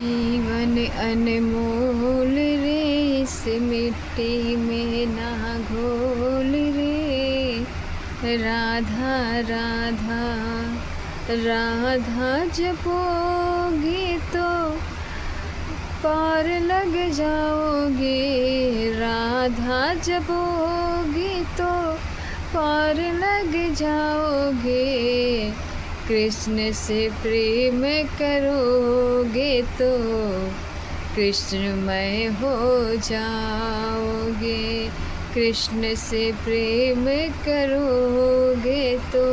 जीवन अनमोल रे, इस मिट्टी में ना घोल रे। राधा राधा राधा जपोगे तो पार लग जाओगे। राधा जपोगे तो पार लग जाओगे। कृष्ण से प्रेम करोगे तो कृष्णमय हो जाओगे। कृष्ण से प्रेम करोगे तो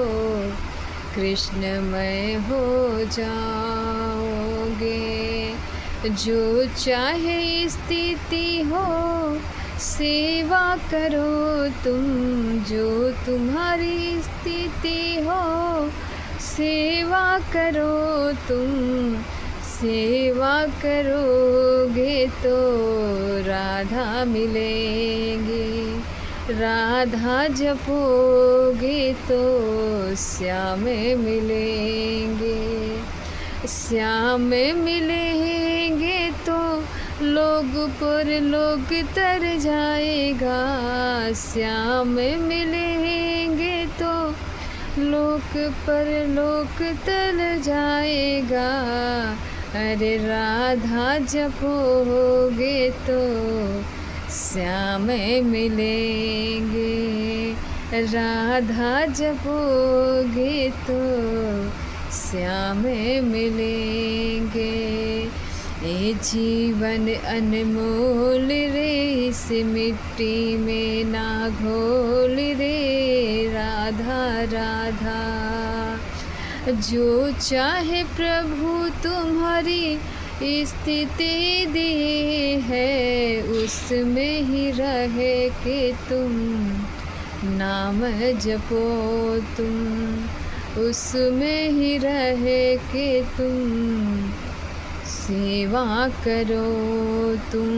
कृष्णमय हो जाओगे। जो चाहे स्थिति हो सेवा करो तुम, जो तुम्हारी स्थिति हो सेवा करो तुम। सेवा करोगे तो राधा मिलेंगे। राधा जपोगे तो श्याम मिलेंगे। श्याम मिलेंगे तो लोग पर लोग तर जाएगा। श्याम मिलेंगे तो लोक पर लोक तर जाएगा। अरे राधा जपोगे तो श्याम मिलेंगे। राधा जपोगे तो श्याम मिलेंगे। ये जीवन अनमोल रे, इस मिट्टी में ना घोल रे। राधा राधा जो चाहे प्रभु तुम्हारी स्थिति दी है, उसमें ही रह के तुम नाम जपो तुम। उसमें ही रह के तुम सेवा करो तुम।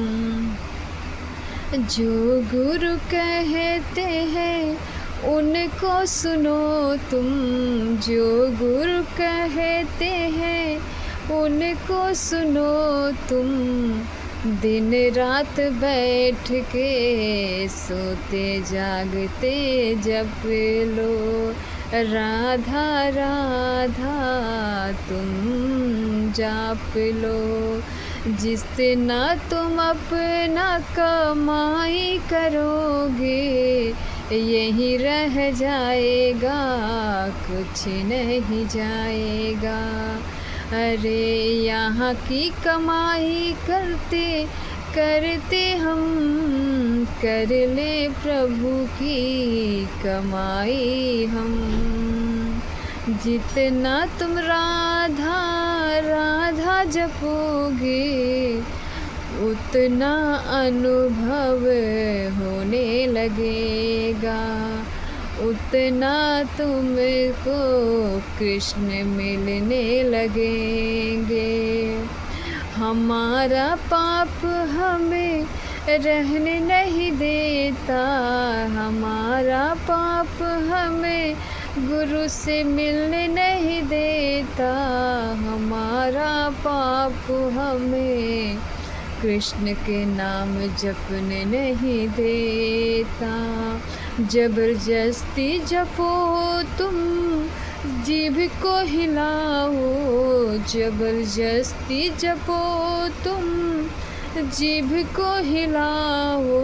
जो गुरु कहते हैं उनको सुनो तुम। जो गुरु कहते हैं उनको सुनो तुम। दिन रात बैठ के सोते जागते जप लो। राधा राधा तुम जाप लो। जितना तुम अपना कमाई करोगे यही रह जाएगा, कुछ नहीं जाएगा। अरे यहाँ की कमाई करते करते हम कर ले प्रभु की कमाई हम। जितना तुम राधा राधा जपोगे उतना अनुभव होने लगेगा। उतना तुमको कृष्ण मिलने लगेंगे। हमारा पाप हमें रहने नहीं देता। हमारा पाप हमें गुरु से मिलने नहीं देता। हमारा पाप हमें कृष्ण के नाम जपने नहीं देता। जबरदस्ती जपो तुम जीभ को हिलाओ। जबरदस्ती जपो तुम जीभ को हिलाओ।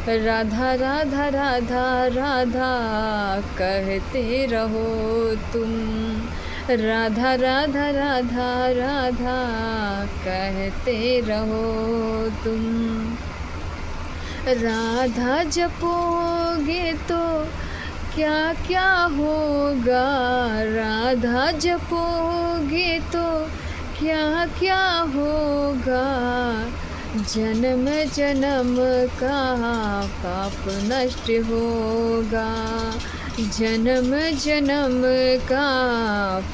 राधा राधा राधा राधा कहते रहो तुम। राधा राधा राधा राधा कहते रहो तुम। राधा जपोगे तो क्या क्या होगा। राधा जपोगे तो क्या क्या होगा। जन्म जन्म का पाप नष्ट होगा। जन्म जन्म का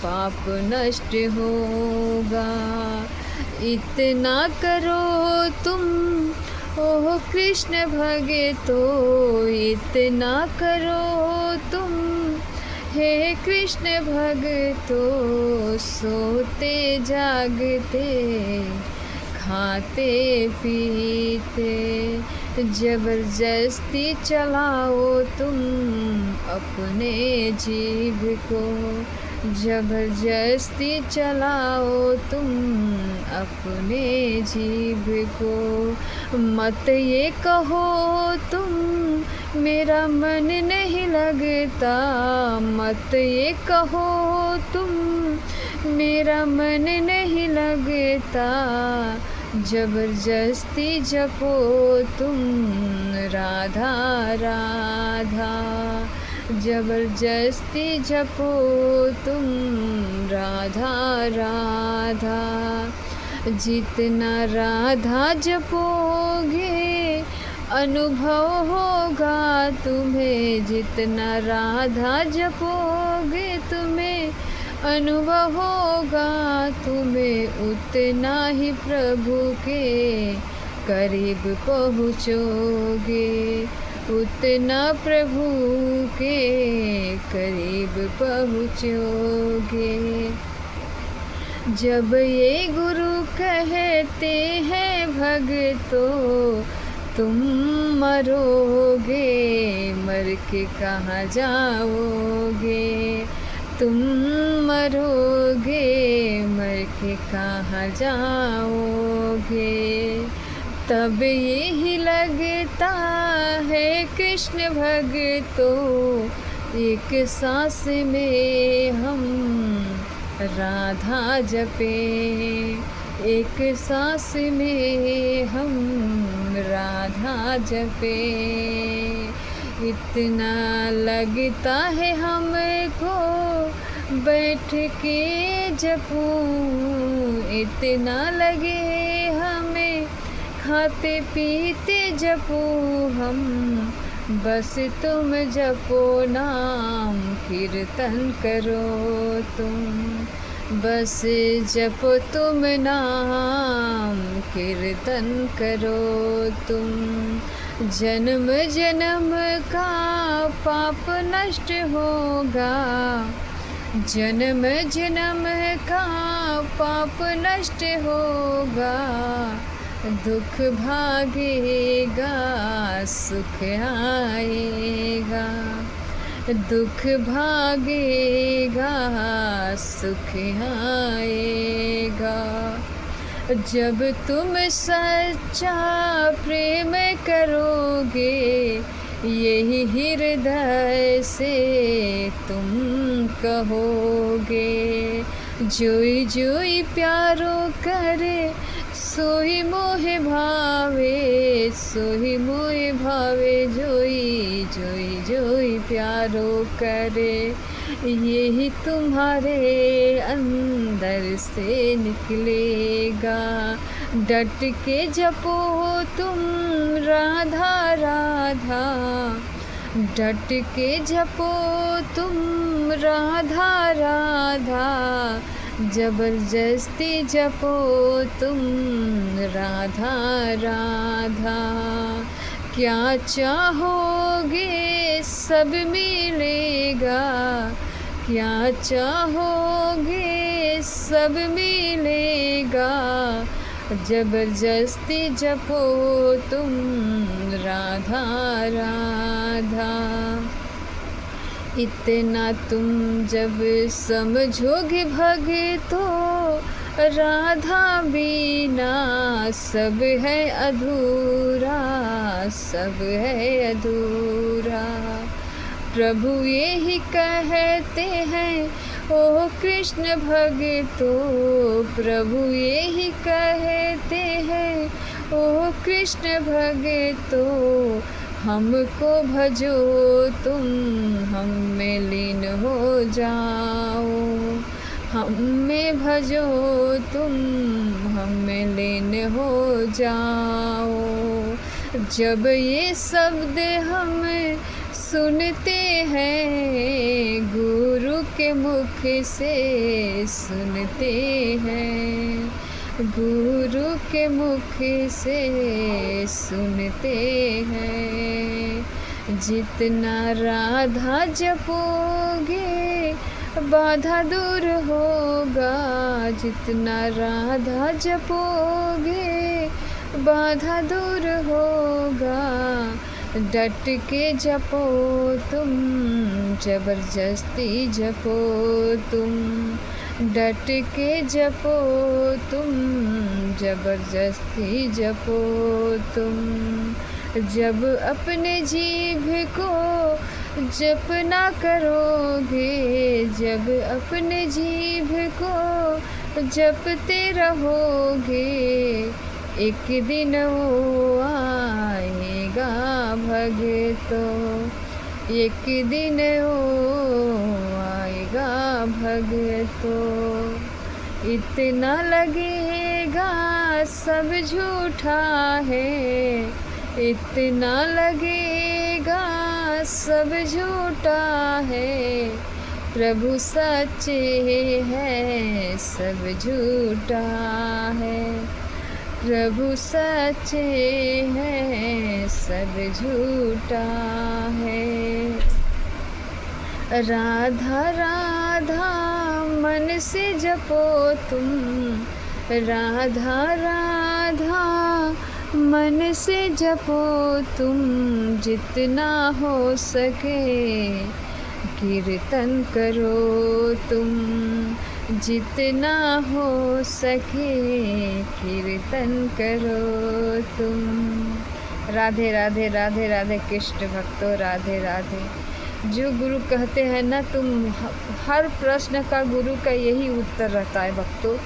पाप नष्ट होगा। इतना करो तुम ओह कृष्ण भगतो। इतना करो तुम हे कृष्ण भक्तों सोते जागते खाते पीते जबरदस्ती चलाओ तुम अपने जीव को, जबरदस्ती चलाओ तुम अपने जीव को। मत ये कहो तुम मेरा मन नहीं लगता, मत ये कहो तुम मेरा मन नहीं लगता, जबरदस्ती जपो तुम राधा राधा, जबरदस्ती जपो तुम राधा राधा। जितना राधा जपोगे अनुभव होगा तुम्हें, जितना राधा जपोगे तुम्हें अनुभव होगा तुम्हें, उतना ही प्रभु के करीब पहुँचोगे, उतना प्रभु के करीब पहुँचोगे। जब ये गुरु कहते हैं भक्तों तुम मरोगे, मर के कहाँ जाओगे, तुम मरोगे मर के कहाँ जाओगे। तब यही लगता है कृष्ण भक्तों एक सांस में हम राधा जपे, एक सांस में हम राधा जपे। इतना लगता है हमको बैठ के जपूं, इतना लगे हमें खाते पीते जपूं हम, बस तुम जपो नाम कीर्तन करो तुम, बस जपो तुम नाम कीर्तन करो तुम। जन्म जन्म का पाप नष्ट होगा, जन्म जन्म का पाप नष्ट होगा, दुख भागेगा सुख आएगा, दुख भागेगा सुख आएगा। जब तुम सच्चा प्रेम करोगे यही हृदय से तुम कहोगे, जोई जोई प्यारो करे सोई मोहे भावे, सोई मोहे भावे, जोई जोई जोई प्यारो करे, यही तुम्हारे अंदर से निकलेगा। डट के जपो तुम राधा राधा, डट के जपो तुम राधा राधा, जबरदस्ती जपो तुम राधा राधा। क्या चाहोगे सब मिलेगा, क्या चाहोगे सब मिलेगा, जबरदस्ती जपो तुम राधा राधा। इतना तुम जब समझोगे भक्तों राधा बिना सब है अधूरा, सब है अधूरा। प्रभु यही कहते हैं ओ कृष्ण भक्तों, प्रभु यही कहते हैं ओ कृष्ण भक्तों, हमको भजो तुम हम में लीन हो जाओ, हम में भजो तुम हम में लीन हो जाओ। जब ये शब्द हम सुनते हैं गुरु के मुख से सुनते हैं, गुरु के मुख से सुनते हैं। जितना राधा जपोगे बाधा दूर होगा, जितना राधा जपोगे बाधा दूर होगा। डट के जपो तुम, जबरदस्ती जपो तुम, डट के जपो तुम, जबरदस्ती जपो तुम। जब अपने जीभ को जपना करोगे, जब अपने जीभ को जपते रहोगे, एक दिन वो आएगा भगतों, एक दिन वो आएगा भगतों। इतना लगेगा सब झूठा है, इतना लगेगा सब झूठा है, प्रभु सच्चे है सब झूठा है, प्रभु सच्चे है सब झूठा है। राधा राधा मन से जपो तुम, राधा राधा मन से जपो तुम, जितना हो सके कीर्तन करो तुम, जितना हो सके कीर्तन करो तुम। राधे राधे राधे राधे कृष्ण भक्तों, राधे राधे। जो गुरु कहते हैं ना, तुम हर प्रश्न का गुरु का यही उत्तर रहता है भक्तों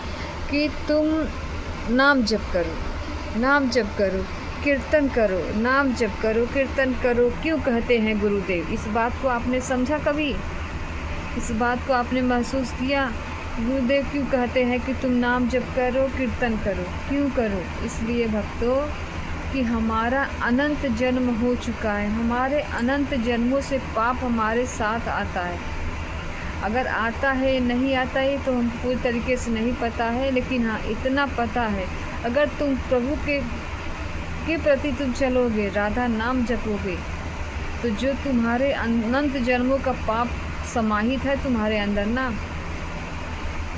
कि तुम नाम जप करो, नाम जप करो, कीर्तन करो, नाम जप करो, कीर्तन करो। क्यों कहते हैं गुरुदेव? इस बात को आपने समझा कभी? इस बात को आपने महसूस किया? गुरुदेव क्यों कहते हैं कि तुम नाम जप करो, कीर्तन करो? क्यों करो? इसलिए भक्तों कि हमारा अनंत जन्म हो चुका है, हमारे अनंत जन्मों से पाप हमारे साथ आता है। अगर आता है नहीं आता है तो हम पूरी तरीके से नहीं पता है, लेकिन हाँ इतना पता है, अगर तुम प्रभु के प्रति तुम चलोगे, राधा नाम जपोगे, तो जो तुम्हारे अनंत जन्मों का पाप समाहित है तुम्हारे अंदर ना,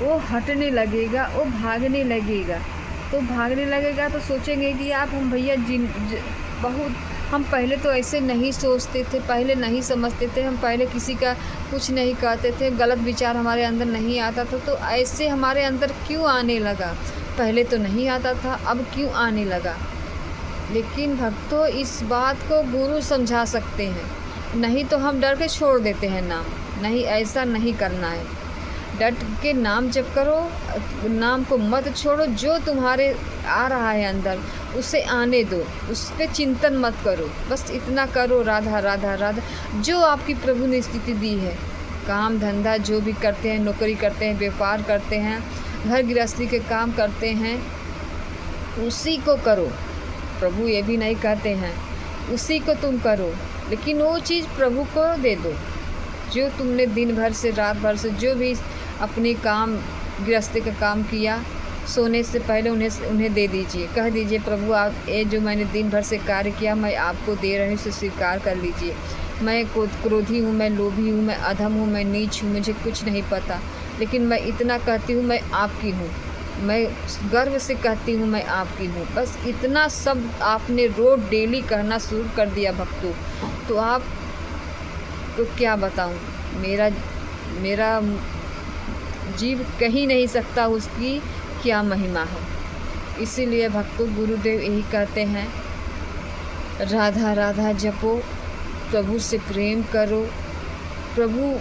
वो हटने लगेगा, वो भागने लगेगा। तो भागने लगेगा तो सोचेंगे कि आप हम भैया बहुत हम पहले तो ऐसे नहीं सोचते थे, पहले नहीं समझते थे, हम पहले किसी का कुछ नहीं कहते थे, गलत विचार हमारे अंदर नहीं आता था, तो ऐसे हमारे अंदर क्यों आने लगा? पहले तो नहीं आता था, अब क्यों आने लगा? लेकिन भक्तों इस बात को गुरु समझा सकते हैं, नहीं तो हम डर के छोड़ देते हैं नाम। नहीं, ऐसा नहीं करना है। डट के नाम जप करो, नाम को मत छोड़ो। जो तुम्हारे आ रहा है अंदर उसे आने दो, उस पर चिंतन मत करो, बस इतना करो, राधा राधा राधा। जो आपकी प्रभु ने स्थिति दी है, काम धंधा जो भी करते हैं, नौकरी करते हैं, व्यापार करते हैं, घर गृहस्थी के काम करते हैं, उसी को करो। प्रभु ये भी नहीं कहते हैं उसी को तुम करो, लेकिन वो चीज़ प्रभु को दे दो जो तुमने दिन भर से रात भर से जो भी अपने काम गृहस्थी का काम किया, सोने से पहले उन्हें दे दीजिए। कह दीजिए प्रभु आप ये जो मैंने दिन भर से कार्य किया मैं आपको दे रही हूँ, इसे स्वीकार कर लीजिए। मैं क्रोधी हूँ, मैं लोभी हूँ, मैं अधम हूँ, मैं नीच हूँ, मुझे कुछ नहीं पता, लेकिन मैं इतना कहती हूँ मैं आपकी हूँ, मैं गर्व से कहती हूँ मैं आपकी हूँ। बस इतना सब आपने रोज़ डेली कहना शुरू कर दिया भक्तों, तो आप तो क्या बताऊँ, मेरा जीव कहीं नहीं सकता उसकी क्या महिमा है। इसीलिए भक्तों गुरुदेव यही कहते हैं, राधा राधा जपो, प्रभु से प्रेम करो, प्रभु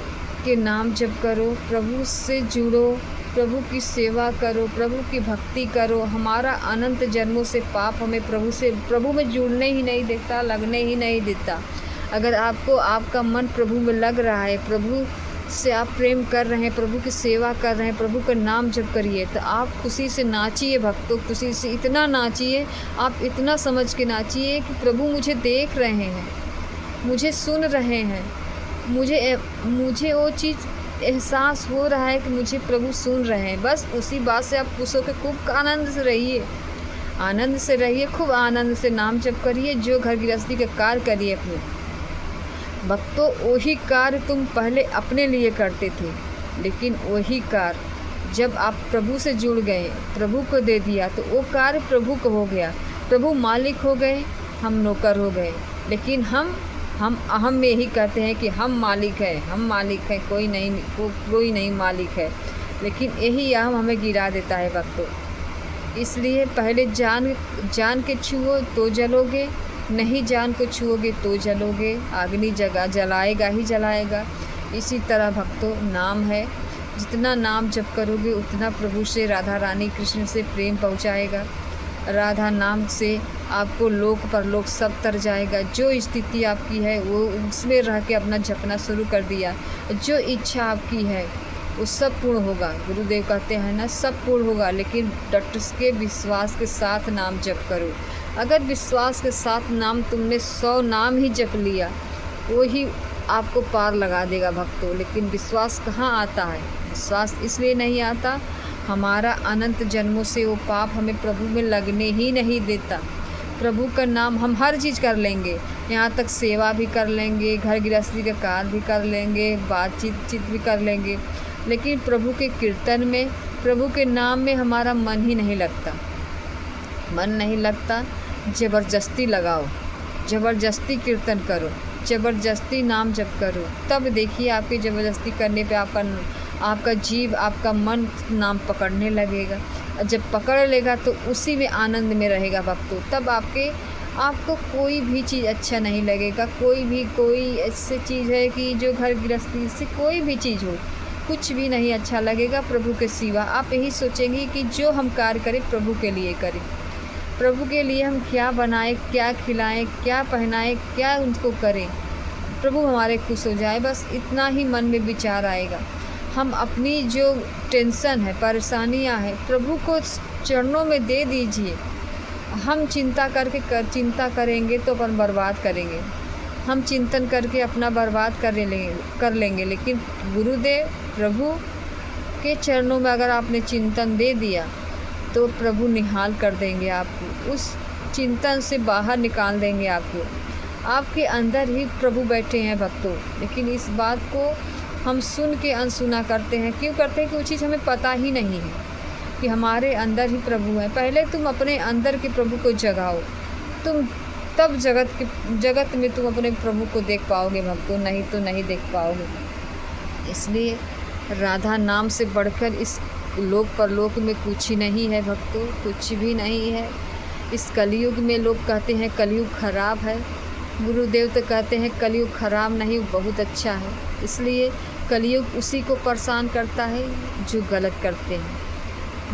के नाम जप करो, प्रभु से जुड़ो, प्रभु की सेवा करो, प्रभु की भक्ति करो। हमारा अनंत जन्मों से पाप हमें प्रभु में जुड़ने ही नहीं देता, लगने ही नहीं देता। अगर आपको आपका मन प्रभु में लग रहा है, प्रभु से आप प्रेम कर रहे हैं, प्रभु की सेवा कर रहे हैं, प्रभु का नाम जप करिए, तो आप खुशी से नाचिए भक्तों, खुशी से इतना नाचिए, आप इतना समझ के नाचिए कि प्रभु मुझे देख रहे हैं, मुझे सुन रहे हैं, मुझे वो चीज़ एहसास हो रहा है कि मुझे प्रभु सुन रहे हैं। बस उसी बात से आप खुश होकर खूब आनंद से रहिए, आनंद से रहिए, खूब आनंद से नाम जप करिए, जो घर गृहस्थी का कार्य करिए अपने। भक्तों वही कार्य तुम पहले अपने लिए करते थे, लेकिन वही कार्य जब आप प्रभु से जुड़ गए, प्रभु को दे दिया, तो वो कार्य प्रभु को हो गया। प्रभु मालिक हो गए, हम नौकर हो गए। लेकिन हम अहम में यही कहते हैं कि हम मालिक हैं, हम मालिक हैं, कोई नहीं मालिक है। लेकिन यही अहम हमें गिरा देता है भक्तों। इसलिए पहले जान के छुओ तो जलोगे, नहीं जान को छुओगे तो जलोगे। अग्नि जलाएगा ही जलाएगा। इसी तरह भक्तों नाम है, जितना नाम जप करोगे उतना प्रभु से, राधा रानी कृष्ण से प्रेम पहुँचाएगा। राधा नाम से आपको लोक परलोक सब तर जाएगा। जो स्थिति आपकी है वो उसमें रह के अपना जपना शुरू कर दिया, जो इच्छा आपकी है वो सब पूर्ण होगा। गुरुदेव कहते हैं ना, सब पूर्ण होगा, लेकिन डट के विश्वास के साथ नाम जप करो। अगर विश्वास के साथ नाम तुमने 100 नाम ही जप लिया, वो ही आपको पार लगा देगा भक्तों। लेकिन विश्वास कहाँ आता है? विश्वास इसलिए नहीं आता, हमारा अनंत जन्मों से वो पाप हमें प्रभु में लगने ही नहीं देता। प्रभु का नाम हम हर चीज़ कर लेंगे, यहाँ तक सेवा भी कर लेंगे, घर गृहस्थी का कार्य भी कर लेंगे, बातचीत भी कर लेंगे, लेकिन प्रभु के कीर्तन में, प्रभु के नाम में हमारा मन ही नहीं लगता। मन नहीं लगता, ज़बरदस्ती लगाओ, ज़बरदस्ती कीर्तन करो, ज़बरदस्ती नाम जप करो। तब देखिए आपके ज़बरदस्ती करने पे आपका जीव, आपका मन नाम पकड़ने लगेगा। जब पकड़ लेगा तो उसी में आनंद में रहेगा भक्तों। तब आपको कोई भी चीज़ अच्छा नहीं लगेगा। कोई ऐसी चीज़ है कि जो घर गृहस्थी से कोई भी चीज़ हो, कुछ भी नहीं अच्छा लगेगा प्रभु के सिवा। आप यही सोचेंगे कि जो हम कार्य करें प्रभु के लिए करें, प्रभु के लिए हम क्या बनाएं, क्या खिलाएं, क्या पहनाएं, क्या उनको करें, प्रभु हमारे खुश हो जाए, बस इतना ही मन में विचार आएगा। हम अपनी जो टेंशन है, परेशानियां हैं, प्रभु को चरणों में दे दीजिए। हम चिंता करेंगे तो अपन बर्बाद करेंगे। हम चिंतन करके अपना बर्बाद कर लेंगे। लेकिन गुरुदेव प्रभु के चरणों में अगर आपने चिंतन दे दिया तो प्रभु निहाल कर देंगे आपको, उस चिंतन से बाहर निकाल देंगे आपको। आपके अंदर ही प्रभु बैठे हैं भक्तों। लेकिन इस बात को हम सुन के अनसुना करते हैं। क्यों करते हैं? कि वो चीज़ हमें पता ही नहीं है कि हमारे अंदर ही प्रभु है। पहले तुम अपने अंदर के प्रभु को जगाओ, तुम तब जगत में तुम अपने प्रभु को देख पाओगे भक्तों, नहीं तो नहीं देख पाओगे। इसलिए राधा नाम से बढ़कर इस लोक परलोक में कुछ ही नहीं है भक्तों, कुछ भी नहीं है। इस कलयुग में लोग कहते हैं कलयुग खराब है, गुरुदेव तो कहते हैं कलयुग खराब नहीं, बहुत अच्छा है। इसलिए कलयुग उसी को परेशान करता है जो गलत करते हैं,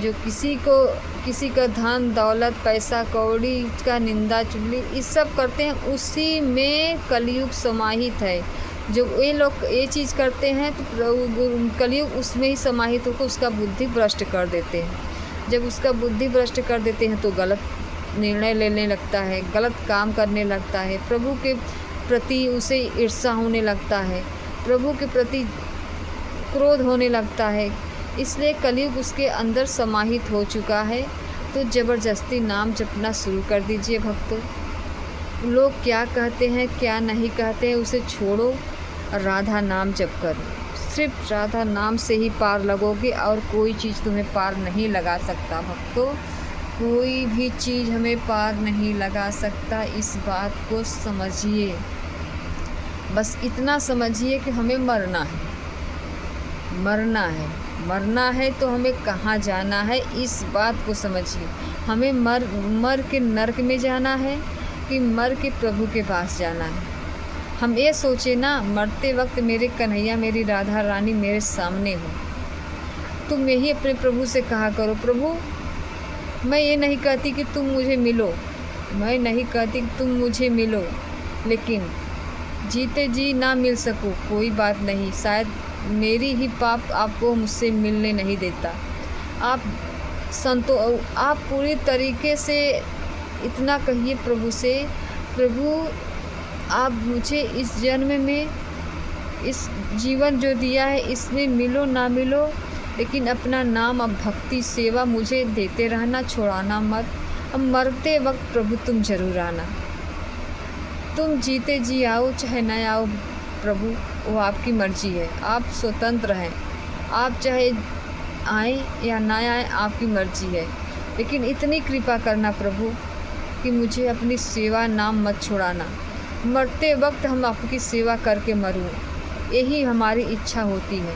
जो किसी का धन दौलत पैसा कौड़ी का निंदा चुगली ये सब करते हैं, उसी में कलयुग समाहित है। जो ये लोग ये चीज़ करते हैं तो कलयुग उसमें ही समाहित होकर उसका बुद्धि भ्रष्ट कर देते हैं। जब उसका बुद्धि भ्रष्ट कर देते हैं तो गलत निर्णय लेने लगता है, गलत काम करने लगता है, प्रभु के प्रति उसे ईर्ष्या होने लगता है, प्रभु के प्रति क्रोध होने लगता है। इसलिए कलयुग उसके अंदर समाहित हो चुका है। तो ज़बरदस्ती नाम जपना शुरू कर दीजिए भक्तों। लोग क्या कहते हैं क्या नहीं कहते हैं उसे छोड़ो, राधा नाम जप करो। सिर्फ राधा नाम से ही पार लगोगे और कोई चीज़ तुम्हें पार नहीं लगा सकता भक्तों, कोई भी चीज़ हमें पार नहीं लगा सकता। इस बात को समझिए, बस इतना समझिए कि हमें मरना है तो हमें कहाँ जाना है, इस बात को समझिए। हमें मर के नरक में जाना है कि मर के प्रभु के पास जाना है। हम ये सोचे ना, मरते वक्त मेरे कन्हैया मेरी राधा रानी मेरे सामने हो। तुम यही अपने प्रभु से कहा करो, प्रभु मैं ये नहीं कहती कि तुम मुझे मिलो, लेकिन जीते जी ना मिल सको कोई बात नहीं, शायद मेरी ही पाप आपको मुझसे मिलने नहीं देता। आप पूरी तरीके से इतना कहिए प्रभु से, प्रभु आप मुझे इस जन्म में इस जीवन जो दिया है इसमें मिलो ना मिलो, लेकिन अपना नाम अब भक्ति सेवा मुझे देते रहना, छोड़ाना मत। अब मरते वक्त प्रभु तुम जरूर आना, तुम जीते जी आओ चाहे ना आओ, प्रभु वो आपकी मर्ज़ी है, आप स्वतंत्र हैं। आप चाहे आएँ या ना आएँ, आपकी मर्ज़ी है। लेकिन इतनी कृपा करना प्रभु कि मुझे अपनी सेवा नाम मत छुड़ाना। मरते वक्त हम आपकी सेवा करके मरूँ, यही हमारी इच्छा होती है।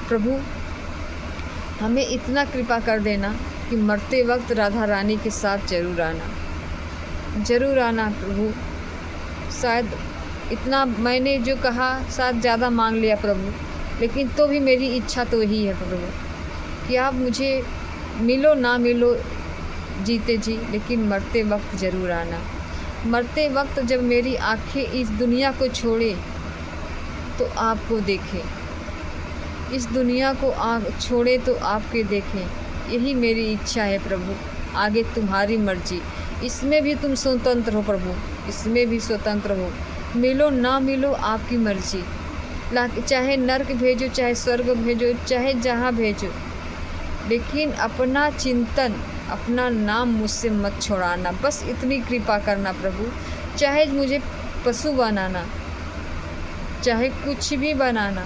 प्रभु हमें इतना कृपा कर देना कि मरते वक्त राधा रानी के साथ ज़रूर आना प्रभु। शायद इतना मैंने जो कहा शायद ज़्यादा मांग लिया प्रभु, लेकिन तो भी मेरी इच्छा तो यही है प्रभु कि आप मुझे मिलो ना मिलो जीते जी, लेकिन मरते वक्त ज़रूर आना। मरते वक्त जब मेरी आँखें इस दुनिया को छोड़े तो आपको देखें, इस दुनिया को छोड़े तो आपके देखें, यही मेरी इच्छा है प्रभु। आगे तुम्हारी मर्जी, इसमें भी तुम स्वतंत्र हो प्रभु, इसमें भी स्वतंत्र हो। मिलो ना मिलो आपकी मर्जी, चाहे नर्क भेजो, चाहे स्वर्ग भेजो, चाहे जहाँ भेजो, लेकिन अपना चिंतन, अपना नाम मुझसे मत छोड़ाना। बस इतनी कृपा करना प्रभु। चाहे मुझे पशु बनाना, चाहे कुछ भी बनाना,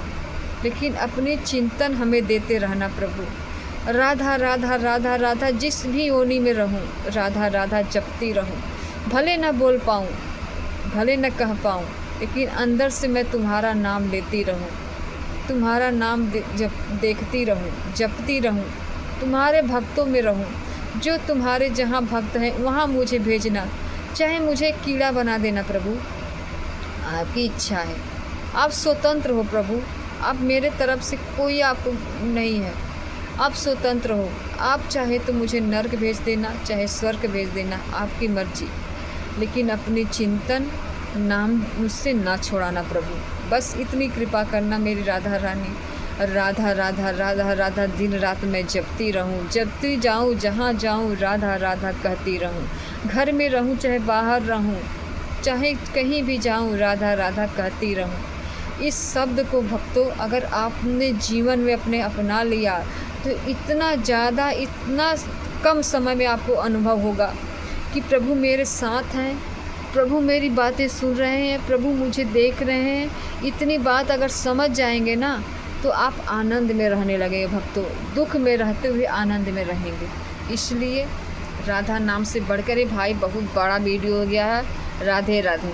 लेकिन अपनी चिंतन हमें देते रहना प्रभु। राधा राधा राधा राधा जिस भी योनि में रहूं, राधा राधा जपती रहूं। भले न बोल पाऊं, भले न कह पाऊं, लेकिन अंदर से मैं तुम्हारा नाम लेती रहूं, तुम्हारा नाम देखती रहूं, जपती रहूं, तुम्हारे भक्तों में रहूं। जो तुम्हारे जहाँ भक्त हैं वहाँ मुझे भेजना, चाहे मुझे कीड़ा बना देना प्रभु, आपकी इच्छा है। आप स्वतंत्र हो प्रभु, आप मेरे तरफ से कोई आपको नहीं है, आप स्वतंत्र हो। आप चाहे तो मुझे नर्क भेज देना, चाहे स्वर्ग भेज देना, आपकी मर्जी, लेकिन अपनी चिंतन नाम मुझसे ना छोड़ाना प्रभु। बस इतनी कृपा करना मेरी राधा रानी। राधा राधा राधा राधा दिन रात मैं जपती रहूं, जपती जाऊं, जहाँ जाऊं राधा राधा कहती रहूं। घर में रहूं चाहे बाहर रहूं, चाहे कहीं भी जाऊं राधा राधा कहती रहूं। इस शब्द को भक्तों अगर आपने जीवन में अपने अपना लिया तो इतना ज़्यादा, इतना कम समय में आपको अनुभव होगा कि प्रभु मेरे साथ हैं, प्रभु मेरी बातें सुन रहे हैं, प्रभु मुझे देख रहे हैं। इतनी बात अगर समझ जाएंगे ना तो आप आनंद में रहने लगेंगे भक्तों, दुख में रहते हुए आनंद में रहेंगे। इसलिए राधा नाम से बढ़कर भाई बहुत बड़ा वीडियो हो गया है। राधे राधे।